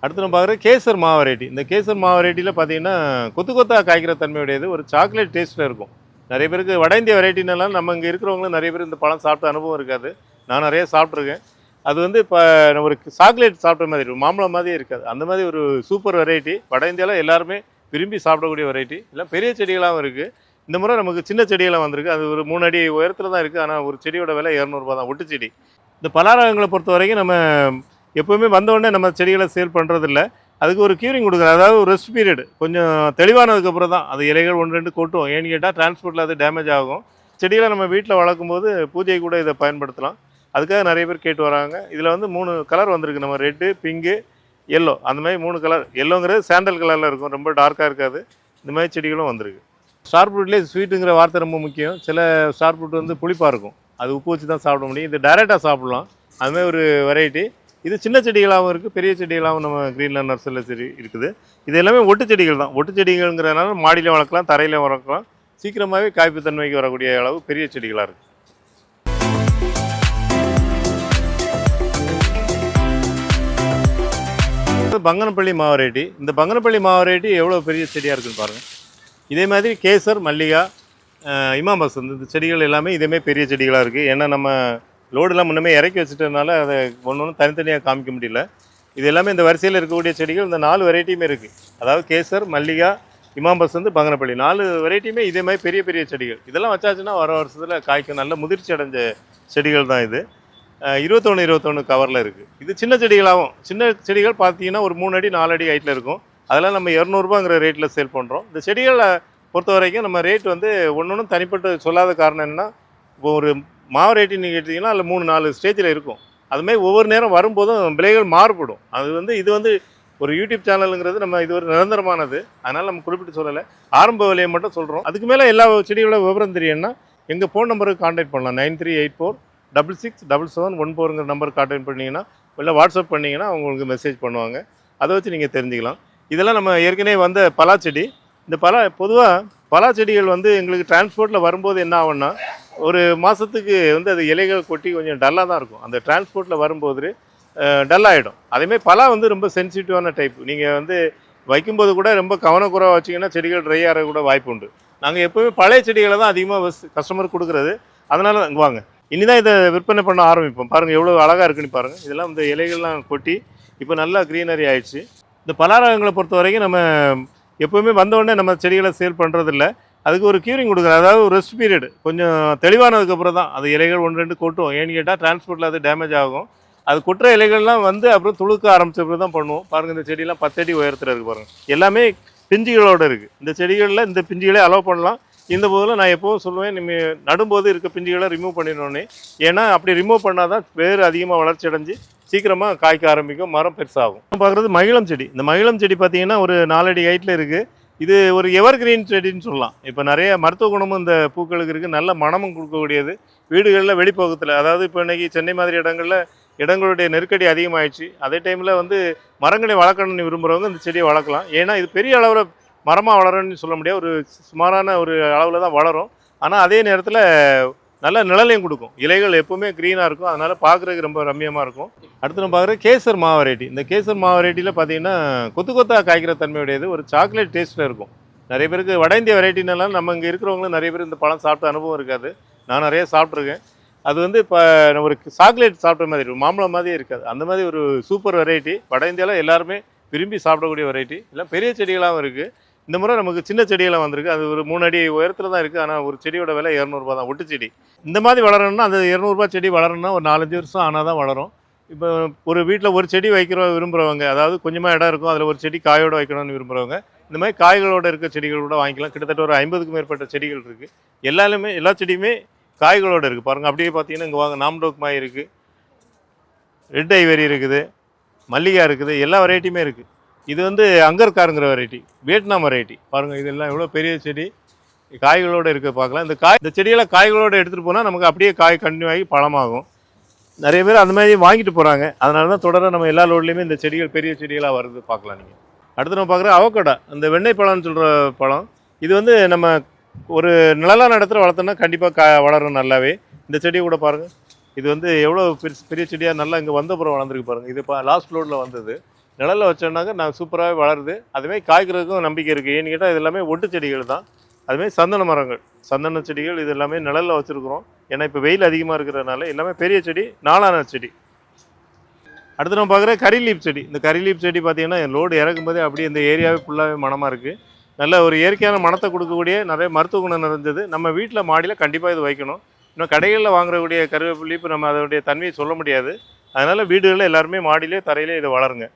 அடுத்து நம்ம பார்க்குற கேசர் மா வெரைட்டி. இந்த கேசர் மா வெரைட்டியில் பார்த்தீங்கன்னா கொத்து கொத்தா காய்க்கிற தன்மையுடையது, ஒரு சாக்லேட் டேஸ்ட்டில் இருக்கும். நிறைய பேருக்கு வட இந்திய வெரைட்டினால நம்ம இங்கே இருக்கிறவங்களும் நிறைய பேர் இந்த பழம் சாப்பிட்ட அனுபவம் இருக்காது. நான் நிறைய சாப்பிட்ருக்கேன். அது வந்து இப்போ ஒரு சாக்லேட் சாப்பிட்ட மாதிரி இருக்கும், மாம்பழம் மாதிரியே இருக்காது. அந்த மாதிரி ஒரு சூப்பர் வெரைட்டி. வட இந்தியாவில் எல்லாருமே விரும்பி சாப்பிடக்கூடிய வெரைட்டி. எல்லாம் பெரிய செடிகளாகவும் இருக்குது. இந்த முறை நமக்கு சின்ன செடியெல்லாம் வந்திருக்கு. அது ஒரு 3 அடி உயரத்தில் தான் இருக்குது. ஆனால் ஒரு செடியோட விலை 200 தான், ஒட்டு செடி. இந்த பலாரகங்களை பொறுத்த வரைக்கும் நம்ம எப்போவுமே வந்தோடனே நம்ம செடிகளை சேல் பண்ணுறதில்ல. அதுக்கு ஒரு க்யூரிங் கொடுக்குறோம். அதாவது ஒரு ரெஸ்ட் பீரியட் கொஞ்சம் தெளிவானதுக்கப்புறம் தான் அது இலைகள் 1-2 கொட்டும். ஏன்னு கேட்டால் டிரான்ஸ்போர்ட்டில் அது டேமேஜ் ஆகும். செடிகளை நம்ம வீட்டில் வளர்க்கும்போது பூஜை கூட இதை பயன்படுத்தலாம். அதுக்காக நிறைய பேர் கேட்டு வராங்க. இதில் வந்து 3 கலர் வந்திருக்கு. நம்ம ரெட்டு, பிங்கு, எல்லோ, அந்த மாதிரி 3 கலர். எல்லோங்கிறது சாண்டல் கலரில் இருக்கும், ரொம்ப டார்க்காக இருக்காது. இந்த மாதிரி செடிகளும் வந்திருக்கு. ஸ்டார் ஃப்ரூட்லேயே ஸ்வீட்டுங்கிற வார்த்தை ரொம்ப முக்கியம். சில ஸ்டார் ஃப்ரூட் வந்து புளிப்பாக இருக்கும், அது உப்பு வச்சு தான் சாப்பிட முடியும். இது டைரெக்டாக சாப்பிட்லாம், அதுமாதிரி ஒரு வெரைட்டி. இது சின்ன செடிகளாகவும் இருக்குது, பெரிய செடிகளாகவும் நம்ம க்ரீன்லேண்ட் நர்சரியில் செடி இருக்குது. இது எல்லாமே ஒட்டு செடிகள் தான். ஒட்டு செடிகள்ங்கிறதுனால மாடியில் வளர்க்கலாம், தரையில் வளர்க்கலாம். சீக்கிரமாகவே காய்ப்பு தன்மைக்கு வரக்கூடிய அளவு பெரிய செடிகளாக இருக்குது. பங்கனப்பள்ளி மா வெரைட்டி. இந்த பங்கனப்பள்ளி மா வெரைட்டி எவ்வளோ பெரிய செடியாக இருக்குதுன்னு பாருங்கள். இதே மாதிரி கேசர், மல்லிகா, இமாம்பஸ், இந்த செடிகள் எல்லாமே இதேமாதிரி பெரிய செடிகளாக இருக்குது. ஏன்னா நம்ம லோடெலாம் முன்னமே இறக்கி வச்சுட்டதுனால அதை ஒன்று தனித்தனியாக காமிக்க முடியல. இது எல்லாமே இந்த வரிசையில் இருக்கக்கூடிய செடிகள். இந்த 4 வெரைட்டியுமே இருக்குது. அதாவது கேசர், மல்லிகா, இமாம்பஸ், பங்கனப்பள்ளி 4 வெரைட்டியுமே இதே மாதிரி பெரிய பெரிய செடிகள். இதெல்லாம் வச்சாச்சுன்னா வர வருஷத்தில் காய்க்கும். நல்ல முதிர்ச்சி அடைஞ்ச செடிகள் தான் இது. 21 கவரில் இருக்குது. இது சின்ன செடிகளாகவும், சின்ன செடிகள் பார்த்தீங்கன்னா ஒரு 3 அடி 4 அடி ஹைட்டில் இருக்கும். அதெல்லாம் நம்ம 200 ரேட்டில் சேல் பண்ணுறோம். இந்த செடிகளை பொறுத்த வரைக்கும் நம்ம ரேட் வந்து ஒன்று தனிப்பட்டு சொல்லாத காரணம் என்னென்னா, இப்போ ஒரு மாவு ரேட்டு நீங்கள் எடுத்திங்கன்னா அதில் 3-4 ஸ்டேஜில் இருக்கும். அதுமாதிரி ஒவ்வொரு நேரம் வரும்போதும் விலைகள் மாறுபடும். அது வந்து இது வந்து ஒரு யூடியூப் சேனலுங்கிறது நம்ம இது ஒரு நிரந்தரமானது. அதனால் நம்ம குறிப்பிட்டு சொல்லலை, ஆரம்ப விலையை மட்டும் சொல்கிறோம். அதுக்கு மேலே எல்லா செடிகளோட விவரம் தெரியும்னா எங்கள் ஃபோன் நம்பருக்கு கான்டாக்ட் பண்ணலாம். 9384667714ங்கிற நம்பருக்கு கான்டாக்ட் பண்ணிங்கன்னா, இல்லை வாட்ஸ்அப் பண்ணிங்கன்னா அவங்களுக்கு மெசேஜ் பண்ணுவாங்க. அதை வச்சு நீங்கள் தெரிஞ்சுக்கலாம். இதெல்லாம் நம்ம ஏற்கனவே வந்த பலா செடி. இந்த பொதுவாக பலா செடிகள் வந்து எங்களுக்கு டிரான்ஸ்போர்ட்டில் வரும்போது என்ன ஆகும்னா, ஒரு மாதத்துக்கு வந்து அது இலைகள் கொட்டி கொஞ்சம் டல்லாக தான் இருக்கும். அந்த டிரான்ஸ்போர்ட்டில் வரும்போது டல்லாகிடும். அதேமாதிரி பலா வந்து ரொம்ப சென்சிட்டிவான டைப். நீங்கள் வந்து வைக்கும்போது கூட ரொம்ப கவனக்குறைவாக வச்சிங்கன்னா செடிகள் ட்ரை ஆக கூட வாய்ப்பு உண்டு. நாங்கள் எப்போவுமே பழைய செடிகளை தான் அதிகமாக கஸ்டமருக்கு கொடுக்குறது. அதனால தான் வாங்க, இனிதான் இதை விற்பனை பண்ண ஆரம்பிப்போம். பாருங்கள் எவ்வளோ அழகாக இருக்குன்னு பாருங்கள். இதெல்லாம் இந்த இலைகள்லாம் கொட்டி இப்போ நல்லா க்ரீனரி ஆயிடுச்சு. இந்த பலாரகங்களை பொறுத்த வரைக்கும் நம்ம எப்போவுமே வந்தோடனே நம்ம செடிகளை சேல் பண்ணுறதில்ல. அதுக்கு ஒரு க்யூரிங் கொடுக்குறோம். அதாவது ஒரு ரெஸ்ட் பீரியட் கொஞ்சம் தெளிவானதுக்கப்புறம் தான் அது இலைகள் 1-2 கொட்டும். ஏன்னு கேட்டால் டிரான்ஸ்போர்ட்டில் அது டேமேஜ் ஆகும். அது கொட்டுற இலைகள்லாம் வந்து அப்புறம் துளுக்க ஆரம்பிச்சப்பறம் தான் பண்ணுவோம். பாருங்கள் இந்த செடியெல்லாம் 10 அடி உயரத்தில் இருக்குது பாருங்கள். எல்லாமே பிஞ்சுகளோடு இருக்குது. இந்த செடிகளில் இந்த பிஞ்சுகளே அலோவ் பண்ணலாம். இந்த போதில் நான் எப்போவும் சொல்லுவேன், நம்ம நடும்போது இருக்க பிஞ்சுகளை ரிமூவ் பண்ணிடணுன்னே. ஏன்னா அப்படி ரிமூவ் பண்ணால் தான் வேறு அதிகமாக வளர்ச்சி அடைஞ்சு சீக்கிரமாக காய்க்க ஆரம்பிக்கும், மரம் பெருசாகும். பார்க்குறது மகிழம் செடி. இந்த மகிழம் செடி பார்த்தீங்கன்னா ஒரு 4 அடி ஹைட்டில் இருக்குது. இது ஒரு எவர் கிரீன் செடின்னு சொல்லலாம். இப்போ நிறைய மருத்துவ குணமும் இந்த பூக்களுக்கு இருக்குது. நல்ல மனமும் கொடுக்கக்கூடியது. வீடுகளில் வெளிப்பக்கத்தில், அதாவது இப்போ இன்றைக்கி சென்னை மாதிரி இடங்களுடைய நெருக்கடி அதிகமாகிடுச்சு. அதே டைமில் வந்து மரங்களை வளர்க்கணும்னு விரும்புகிறவங்க இந்த செடியை வளர்க்கலாம். ஏன்னா இது பெரிய அளவில் மரமாக வளரும்னு சொல்ல முடியாது, ஒரு சுமாரான ஒரு அளவில் தான் வளரும். ஆனால் அதே நேரத்தில் நல்ல நிழலையும் கொடுக்கும். இலைகள் எப்போவுமே க்ரீனாக இருக்கும். அதனால் பார்க்குறதுக்கு ரொம்ப ரம்மியமாக இருக்கும். அடுத்து நம்ம பார்க்குற கேசர் மா வெரைட்டி. இந்த கேசர் மா வெரைட்டியில் பார்த்தீங்கன்னா கொத்து கொத்தா காய்க்கிற தன்மையுடையது, ஒரு சாக்லேட் டேஸ்ட்டில் இருக்கும். நிறைய பேருக்கு வட இந்திய வெரைட்டினால நம்ம இங்கே இருக்கிறவங்களும் நிறைய பேர் இந்த பழம் சாப்பிட்ட அனுபவம் இருக்காது. நான் நிறைய சாப்பிட்ருக்கேன். அது வந்து இப்போ ஒரு சாக்லேட் சாப்பிட்ட மாதிரி இருக்கும், மாம்பழம் மாதிரியே இருக்காது. அந்த மாதிரி ஒரு சூப்பர் வெரைட்டி. வட இந்தியாவில் எல்லாருமே விரும்பி சாப்பிடக்கூடிய வெரைட்டி. எல்லாம் பெரிய செடிகளாகவும் இருக்குது. இந்த முறை நமக்கு சின்ன செடியெல்லாம் வந்திருக்கு. அது ஒரு 3 அடி உயரத்தில் தான் இருக்குது. ஆனால் ஒரு செடியோட விலை 200 தான், ஒட்டு செடி. இந்த மாதிரி வளரணும்னா அந்த 200 செடி வளரணும்னா ஒரு 4-5 வருஷம் ஆனால் தான் வளரும். இப்போ ஒரு வீட்டில் ஒரு செடி விரும்புகிறவங்க, அதாவது கொஞ்சமாக இடம் இருக்கும், அதில் ஒரு செடி காயோடு வைக்கணும்னு விரும்புகிறவங்க இந்த மாதிரி காய்களோடு இருக்க செடிகள் கூட வாங்கிக்கலாம். கிட்டத்தட்ட ஒரு 50க்கும் மேற்பட்ட செடிகள் இருக்குது. எல்லா செடியுமே காய்களோடு இருக்குது. பாருங்கள், அப்படியே பார்த்தீங்கன்னா இங்கே வாங்க, நாம்டோக் மாய் இருக்குது, ரெட் ஐவரி இருக்குது, மல்லிகா இருக்குது, எல்லா வெரைட்டியுமே இருக்குது. இது வந்து அங்கர்காருங்கிற வெரைட்டி, வியட்நாம் வெரைட்டி. பாருங்கள் இதெல்லாம் எவ்வளோ பெரிய செடி, காய்களோடு இருக்க பார்க்கலாம். இந்த செடியெல்லாம் காய்களோடு எடுத்துகிட்டு போனால் நமக்கு அப்படியே காய் கண்டினியூ ஆகி பழமாகும். நிறைய பேர் அந்த மாதிரி வாங்கிட்டு போகிறாங்க. அதனால தான் தொடர நம்ம எல்லா லோட்லேயுமே இந்த செடிகள் பெரிய செடிகளாக வருது பார்க்கலாம் நீங்கள். அடுத்து நம்ம பார்க்குற அவக்கடா, அந்த வெண்ணெய் பழம்னு சொல்கிற பழம். இது வந்து நம்ம ஒரு நிழலான இடத்துல வளர்த்தோம்னா கண்டிப்பாக வளரும் நல்லாவே. இந்த செடியை கூட பாருங்கள், இது வந்து எவ்வளோ பெரிய செடியாக நல்லா இங்கே வந்தப்புறம் வளர்ந்துருக்கு பாருங்கள். இது லாஸ்ட் லோடில் வந்தது. நிழலில் வச்சோம்னாக்க நான் சூப்பராகவே வளருது. அதுமாதிரி காய்க்கிறதுக்கும் நம்பிக்கை இருக்குது. ஏன்னு கேட்டால் இது எல்லாமே ஒட்டு செடிகள் தான். அதுமாதிரி சந்தன மரங்கள், சந்தன செடிகள் இது எல்லாமே நிழலில் வச்சுருக்குறோம். ஏன்னா இப்போ வெயில் அதிகமாக இருக்கிறதுனால எல்லாமே பெரிய செடி, நாளான செடி. அடுத்து நம்ம பார்க்குற கறி லீப் செடி. இந்த கறி லீப் செடி பார்த்தீங்கன்னா லோடு இறக்கும்போதே அப்படியே இந்த ஏரியாவே ஃபுல்லாகவே மனமாக இருக்குது. நல்ல ஒரு இயற்கையான மனத்தை கொடுக்கக்கூடிய நிறைய மருத்துவ குணம் நிறைஞ்சது. நம்ம வீட்டில் மாடியில் கண்டிப்பாக இது வைக்கணும். இன்னும் கடைகளில் வாங்குறக்கூடிய கருவேப்பிலை இப்போ நம்ம அதோடைய தன்மையை சொல்ல முடியாது. அதனால் வீடுகளில் எல்லாருமே மாடியிலே தரையிலே இதை வளருங்க.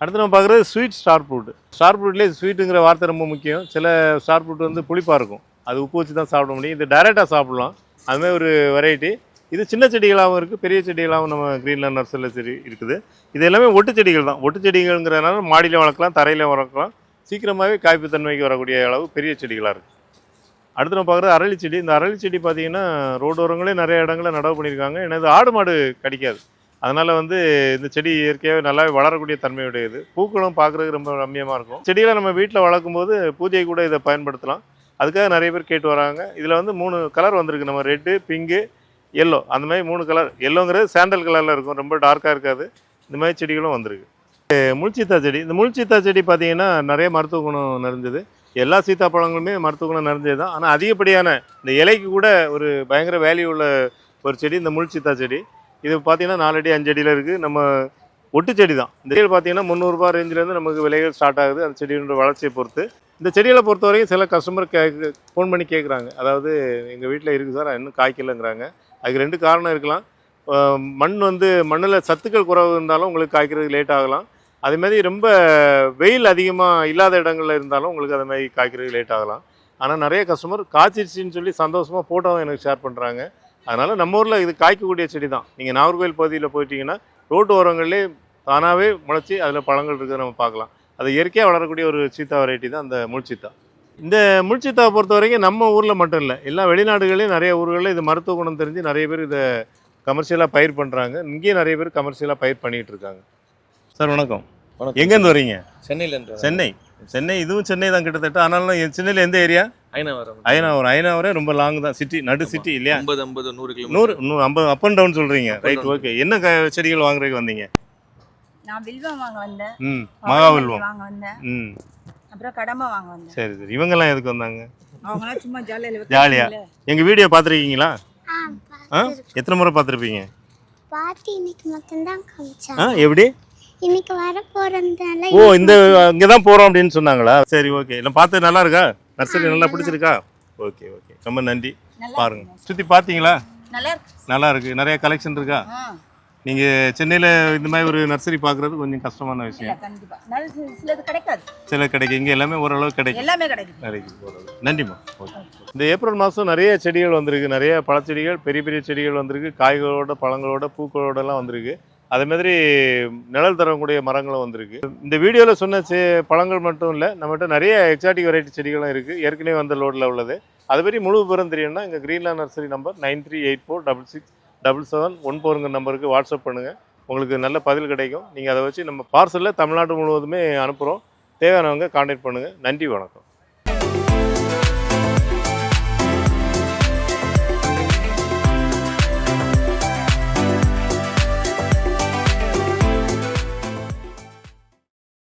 அடுத்து நம்ம பார்க்குறது ஸ்வீட் ஸ்டார் ஃப்ரூட். ஸ்டார் ஃப்ரூட்லேயே ஸ்வீட்டுங்கிற வார்த்தை ரொம்ப முக்கியம். சில ஸ்டார் ஃப்ரூட் வந்து புளிப்பாக இருக்கும், அது உப்பு வச்சு தான் சாப்பிட முடியும். இது டைரெக்டாக சாப்பிட்லாம், அதுமாதிரி ஒரு வெரைட்டி. இது சின்ன செடிகளாகவும் இருக்குது, பெரிய செடிகளாகவும் நம்ம க்ரீன்லேண்ட் நர்சரியில் சரி இருக்குது. இது எல்லாமே ஒட்டு செடிகள் தான். ஒட்டு செடிகள்ங்கிறதுனால மாடியில் வளர்க்கலாம், தரையில் வளர்க்கலாம். சீக்கிரமாகவே காய்ப்பு தன்மைக்கு வரக்கூடிய அளவு பெரிய செடிகளாக இருக்குது. அடுத்து நம்ம பார்க்குறது அரளி செடி. இந்த அரளி செடி பார்த்தீங்கன்னா ரோடோரங்களே நிறைய இடங்களில் நடவு பண்ணியிருக்காங்க. ஏன்னா இது ஆடு மாடு கடிக்காது, அதனால் வந்து இந்த செடி இயற்கையாகவே நல்லாவே வளரக்கூடிய தன்மையுடையது. பூக்களும் பார்க்குறதுக்கு ரொம்ப ரம்மியமாக இருக்கும். செடிகளை நம்ம வீட்டில் வளர்க்கும் போது பூஜை கூட இதை பயன்படுத்தலாம். அதுக்காக நிறைய பேர் கேட்டு வராங்க. இதில் வந்து 3 கலர் வந்திருக்கு. நம்ம ரெட்டு, பிங்கு, எல்லோ, அந்த மாதிரி 3 கலர். எல்லோங்கிறது சாண்டல் கலரில் இருக்கும், ரொம்ப டார்க்காக இருக்காது. இந்த மாதிரி செடிகளும் வந்திருக்கு. முள்சீத்தா செடி. இந்த முள்சீத்தா செடி பார்த்தீங்கன்னா நிறைய மருத்துவ குணம் நிறைஞ்சது. எல்லா சீத்தாப்பழங்களுமே மருத்துவ குணம் நிறைஞ்சது தான். ஆனால் அதிகப்படியான இந்த இலைக்கு கூட ஒரு பயங்கர வேல்யூ உள்ள ஒரு செடி இந்த முள்சீத்தா செடி. இது பார்த்தீங்கன்னா 4 அடி 5 அடியில் இருக்குது. நம்ம ஒட்டு செடி தான். இந்த செடிகள் பார்த்தீங்கன்னா 300 ரூபா ரேஞ்சிலேருந்து நமக்கு விலைகள் ஸ்டார்ட் ஆகுது, அந்த செடியோட வளர்ச்சியை பொறுத்து. இந்த செடிகளை பொறுத்த வரைக்கும் சில கஸ்டமர் ஃபோன் பண்ணி கேட்குறாங்க, அதாவது எங்கள் வீட்டில் இருக்குது சார், இன்னும் காய்க்கலைங்கிறாங்க. அதுக்கு 2 காரணம் இருக்கலாம். மண் வந்து மண்ணில் சத்துக்கள் குறைவு இருந்தாலும் உங்களுக்கு காய்க்கிறதுக்கு லேட் ஆகலாம். அதுமாதிரி ரொம்ப வெயில் அதிகமாக இல்லாத இடங்களில் இருந்தாலும் உங்களுக்கு அது மாதிரி காய்க்கிறதுக்கு லேட் ஆகலாம். ஆனால் நிறைய கஸ்டமர் காய்ச்சிருச்சின்னு சொல்லி சந்தோஷமாக ஃபோட்டோவும் எனக்கு ஷேர் பண்ணுறாங்க. அதனால் நம்ம ஊரில் இது காய்க்கக்கூடிய செடி தான். நீங்கள் நாகர்கோவில் பகுதியில் போயிட்டீங்கன்னா ரோட்டு ஓரங்கள்லேயே தானாகவே முளைச்சி அதில் பழங்கள் இருக்கிறத நம்ம பார்க்கலாம். அது இயற்கையாக வளரக்கூடிய ஒரு சீத்தா வெரைட்டி தான் அந்த முள்சீத்தா. இந்த முள்சீத்தாவை பொறுத்த வரைக்கும் நம்ம ஊரில் மட்டும் இல்லை, எல்லா வெளிநாடுகளையும் நிறைய ஊர்களில் இது மருத்துவ குணம் தெரிஞ்சு நிறைய பேர் இதை கமர்ஷியலாக பயிர் பண்ணுறாங்க. இங்கேயும் நிறைய பேர் கமர்ஷியலாக பயிர் பண்ணிகிட்டு இருக்காங்க. சார் வணக்கம். எங்கேருந்து வரீங்க? சென்னையிலேருந்து. சென்னை. இதுவும் சென்னை தான் கிட்டத்தட்ட. ஆனாலும் சென்னையில் எந்த ஏரியா? அயனாவரம் ரொம்ப லாங் தான். சிட்டி, நடு சிட்டி இல்லையா? 100 கிலோமீட்டர். 150 அப் அண்ட் டவுன் சொல்கிறீங்க. Right, okay. என்ன செடிகள் வாங்குறதுக்கு வந்தீங்க? நான் வில்வம் வாங்க வந்தேன். மகாவில்வம் வாங்க வந்தேன். அப்புறம் கடமை வாங்க வந்தேன். சரி. இவங்கெல்லாம் எதுக்கு வந்தாங்க? அவங்களாம் சும்மா ஜாலியா. எங்கள் வீடியோ பார்த்துருக்கீங்களா? எத்தனை முறை பார்த்துருப்பீங்க? பாட்டி இன்னைக்கு மட்டும்தான் காமிச்சாங்க. எப்படி? இன்னைக்கு வர போறதுனால. ஓ, இங்கே தான் போகிறோம் அப்படின்னு சொன்னாங்களா? சரி, ஓகே. எல்லாம் பார்த்து நல்லா இருக்கா? நர்சரி நல்லா பிடிச்சிருக்கா? ஓகே. ரொம்ப நன்றி. பாருங்க, சுற்றி பார்த்தீங்களா? நல்லா இருக்கு. நிறைய கலெக்ஷன் இருக்கா? நீங்கள் சென்னையில் இந்த மாதிரி ஒரு நர்சரி பார்க்குறது கொஞ்சம் கஷ்டமான விஷயம். சில கிடைக்கும், இங்கே எல்லாமே ஓரளவு கிடைக்கும். நன்றிம்மா. ஓகே. இந்த ஏப்ரல் மாதம் நிறைய செடிகள் வந்திருக்கு. நிறைய பழச்செடிகள், பெரிய பெரிய செடிகள் வந்திருக்கு. காய்களோட, பழங்களோட, பூக்களோடலாம் வந்திருக்கு. அதே மாதிரி நிழல் தரக்கூடிய மரங்களும் வந்திருக்கு. இந்த வீடியோவில் சொன்ன பழங்கள் மட்டும் இல்லை, நம்மகிட்ட நிறைய எக்ஸாட்டிக் வெரைட்டி செடிகளும் இருக்குது. ஏற்கனவே வந்த லோடில் உள்ளது. அது பற்றி முழு விவரம் தெரியும்னா எங்கள் க்ரீன்லேண்ட் நர்சரி நம்பர் 9384667714 நம்பருக்கு வாட்ஸ்அப் பண்ணுங்கள். உங்களுக்கு நல்ல பதில் கிடைக்கும். நீங்கள் அதை வச்சு நம்ம பார்சலில் தமிழ்நாடு முழுவதுமே அனுப்புகிறோம். தேவையானவங்க கான்டாக்ட் பண்ணுங்கள். நன்றி, வணக்கம்.